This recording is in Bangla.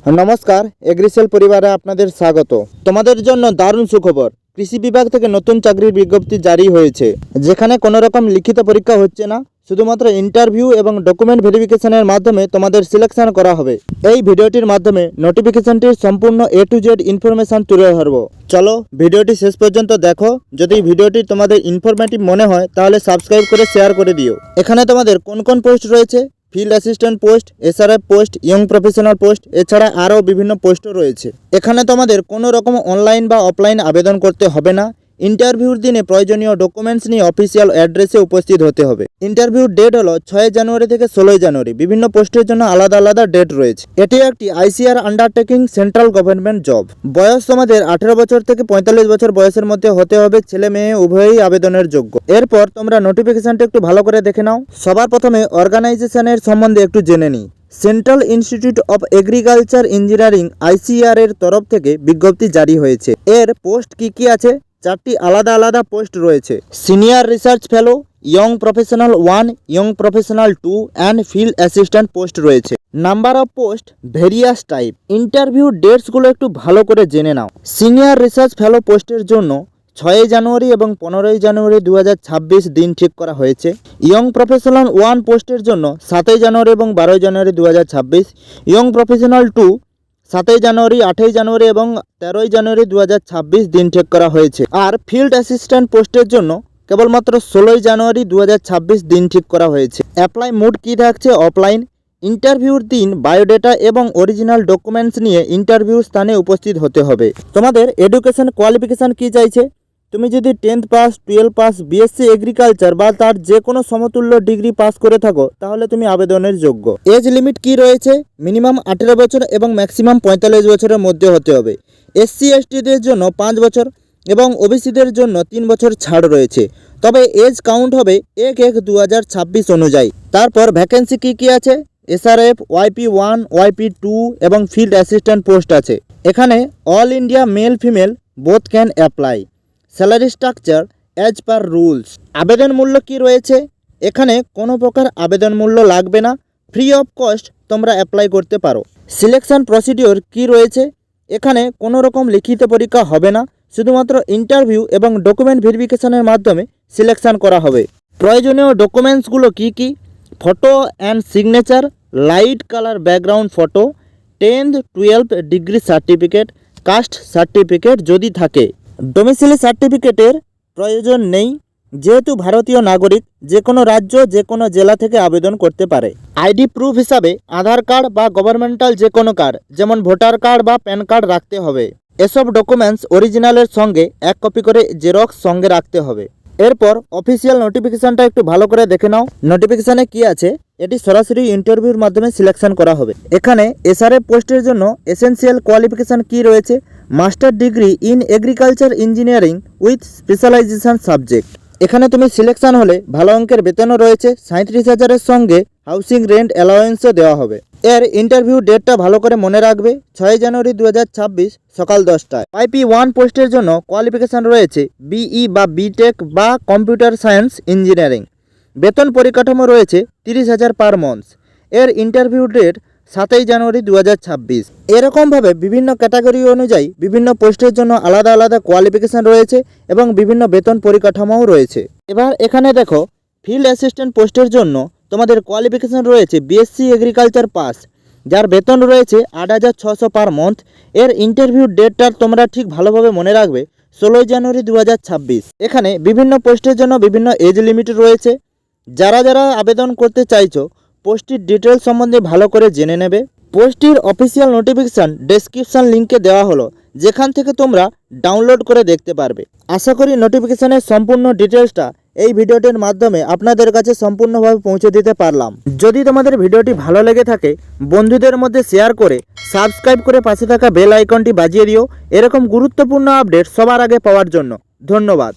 नमस्कार एग्रिसेल परिवारे आपनादेर स्वागत। तोमादेर जन्य दारुण सुखबर, कृषि विभाग थेके नतून चाकरिर विज्ञप्ति जारी हयेछे, जेखाने कोनो रकम लिखित परीक्षा होच्छे ना, शुधुमात्र इंटरव्यू एवं डकुमेंट भेरिफिकेशनेर माध्यमे तोमादेर सिलेक्शन करा होबे। এই ভিডিওটির মাধ্যমে নোটিফিকেশনটির সম্পূর্ণ এ টু জেড ইনফরমেশন তুলে ধরব। চলো ভিডিওটি শেষ পর্যন্ত দেখো। যদি ভিডিওটি তোমাদের ইনফরমেটিভ মনে হয় তাহলে সাবস্ক্রাইব করে শেয়ার করে দিও। এখানে তোমাদের কোন কোন পোস্ট রয়েছে, field assistant post, SRF post, young professional post, এছাড়া আরও বিভিন্ন পোস্টও রয়েছে। এখানে তোমাদের কোনো রকম অনলাইন বা অফলাইন আবেদন করতে হবে না। ইন্টারভিউর দিনে প্রয়োজনীয় ডকুমেন্টস নিয়ে অফিসিয়াল অ্যাড্রেসে উপস্থিত হতে হবে। ইন্টারভিউর ডেট হলো 6 জানুয়ারি থেকে 16 জানুয়ারি। বিভিন্ন পোস্টের জন্য আলাদা আলাদা ডেট রয়েছে। এটি একটি ICR undertaking central government job. বয়স তোমাদের 18 বছর থেকে 45 বছর বয়সের মধ্যে হতে হবে। ছেলে মেয়ে উভয়ই আবেদনের যোগ্য। এরপর তোমরা নোটিফিকেশনটা একটু ভালো করে দেখে নাও। সবার প্রথমে অর্গানাইজেশনের সম্বন্ধে একটু জেনে নিই। Central institute of agriculture engineering ICR এর তরফ থেকে বিজ্ঞপ্তি জারি হয়েছে। এর পোস্ট কি আছে? 4টি আলাদা আলাদা পোস্ট রয়েছে। Senior research fellow, young professional 1, young professional 2 and field assistant post রয়েছে। Number of post various type. Interview ডেটসগুলো একটু ভালো করে জেনে নাও। সিনিয়র রিসার্চ ফেলো পোস্টের জন্য 6 জানুয়ারি এবং 15 জানুয়ারি 2026 দিন ঠিক করা হয়েছে। ইয়ং প্রফেশনাল 1 পোস্টের জন্য 7 জানুয়ারি এবং 12 জানুয়ারি 2026। ইয়ং প্রফেশনাল 2 7 জানুয়ারি, 8 জানুয়ারি এবং 13 জানুয়ারি 2026 দিন ঠিক করা হয়েছে। আর ফিল্ড অ্যাসিস্ট্যান্ট পোস্টের জন্য কেবলমাত্র 16 জানুয়ারি 2026 দিন ঠিক করা হয়েছে। অ্যাপ্লাই মোড কী থাকছে? অফলাইন। ইন্টারভিউর দিন বায়োডাটা এবং অরিজিনাল ডকুমেন্টস নিয়ে ইন্টারভিউ স্থানে উপস্থিত হতে হবে। তোমাদের এডুকেশন কোয়ালিফিকেশান কী চাইছে? তুমি যদি 10th pass, 12 pass, BSc agriculture বা তার যে কোনো সমতুল্য ডিগ্রি পাস করে থাকো তাহলে তুমি আবেদনের যোগ্য। এজ লিমিট কি রয়েছে? মিনিমাম 18 বছর এবং ম্যাক্সিমাম 45 বছরের মধ্যে হতে হবে। এসসি এসটিদের জন্য 5 বছর এবং ওবিসিদের জন্য 3 বছর ছাড় রয়েছে। তবে এজ কাউন্ট হবে 1/1/2026 অনুযায়ী। তারপর ভ্যাকেন্সি কি আছে? এসআরএফ, ওয়াইপি1, ওয়াইপি2 এবং ফিল্ড অ্যাসিস্ট্যান্ট পোস্ট আছে। এখানে all India male female both can apply. Salary structure as per rules. আবেদন মূল্য কি রয়েছে? এখানে কোনো প্রকার আবেদন মূল্য লাগবে না, ফ্রি অফ কস্ট তোমরা অ্যাপ্লাই করতে পারো। সিলেকশন প্রসিডিওর কি রয়েছে? এখানে কোনো রকম লিখিত পরীক্ষা হবে না, শুধুমাত্র ইন্টারভিউ এবং ডকুমেন্ট ভেরিফিকেশনের মাধ্যমে সিলেকশন করা হবে। প্রয়োজনীয় ডকুমেন্টসগুলো কি? Photo and signature, light colour background photo, 10th 12th degree certificate, caste certificate যদি থাকে। ডোমিসিলি সার্টিফিকেটের প্রয়োজন নেই, যেহেতু ভারতীয় নাগরিক যে কোনো রাজ্য যে কোনো জেলা থেকে আবেদন করতে পারে। আইডি প্রুফ হিসাবে আধার কার্ড বা গভর্নমেন্টাল যে কোনো কার্ড, যেমন ভোটার কার্ড বা প্যান কার্ড রাখতে হবে। এসব ডকুমেন্টস অরিজিনালের সঙ্গে 1 কপি করে জেরক্স সঙ্গে রাখতে হবে। এরপর অফিসিয়াল নোটিফিকেশানটা একটু ভালো করে দেখে নাও। নোটিফিকেশানে কি আছে? এটি সরাসরি ইন্টারভিউর মাধ্যমে সিলেকশন করা হবে। এখানে এসআরএফ পোস্টের জন্য এসেনশিয়াল কোয়ালিফিকেশান কি রয়েছে? Master degree in agriculture engineering with specialisation subject. এখানে তুমি সিলেকশন হলে ভালো অঙ্কের বেতনও রয়েছে। 37,000-এর সঙ্গে হাউসিং রেন্ট অ্যালাওয়েন্সও দেওয়া হবে। এর ইন্টারভিউ ডেটটা ভালো করে মনে রাখবে, 6 জানুয়ারি 2026 সকাল 10টায়। ওয়াইপি1 পোস্টের জন্য কোয়ালিফিকেশান রয়েছে বিই বা বিটেক বা কম্পিউটার সায়েন্স ইঞ্জিনিয়ারিং। বেতন পরিকাঠামো রয়েছে 30,000 পার মান্থ। এর ইন্টারভিউ ডেট 7 জানুয়ারি 2026। এরকমভাবে বিভিন্ন ক্যাটাগরি অনুযায়ী বিভিন্ন পোস্টের জন্য আলাদা আলাদা কোয়ালিফিকেশান রয়েছে এবং বিভিন্ন বেতন পরিকাঠামোও রয়েছে। এবার এখানে দেখো, ফিল্ড অ্যাসিস্ট্যান্ট পোস্টের জন্য তোমাদের কোয়ালিফিকেশান রয়েছে বিএসসি এগ্রিকালচার পাস, যার বেতন রয়েছে 8,600 পার মান্থ। এর ইন্টারভিউ ডেটটা তোমরা ঠিক ভালোভাবে মনে রাখবে, 16 জানুয়ারি 2026। এখানে বিভিন্ন পোস্টের জন্য বিভিন্ন এজ লিমিট রয়েছে। যারা আবেদন করতে চাইছো পোস্টটির ডিটেলস সম্বন্ধে ভালো করে জেনে নেবে। পোস্টটির অফিসিয়াল নোটিফিকেশান ডেসক্রিপশান লিঙ্কে দেওয়া হলো, যেখান থেকে তোমরা ডাউনলোড করে দেখতে পারবে। আশা করি নোটিফিকেশানের সম্পূর্ণ ডিটেলসটা এই ভিডিওটির মাধ্যমে আপনাদের কাছে সম্পূর্ণভাবে পৌঁছে দিতে পারলাম। যদি তোমাদের ভিডিওটি ভালো লেগে থাকে বন্ধুদের মধ্যে শেয়ার করে সাবস্ক্রাইব করে পাশে থাকা বেল আইকনটি বাজিয়ে দিও, এরকম গুরুত্বপূর্ণ আপডেট সবার আগে পাওয়ার জন্য। ধন্যবাদ।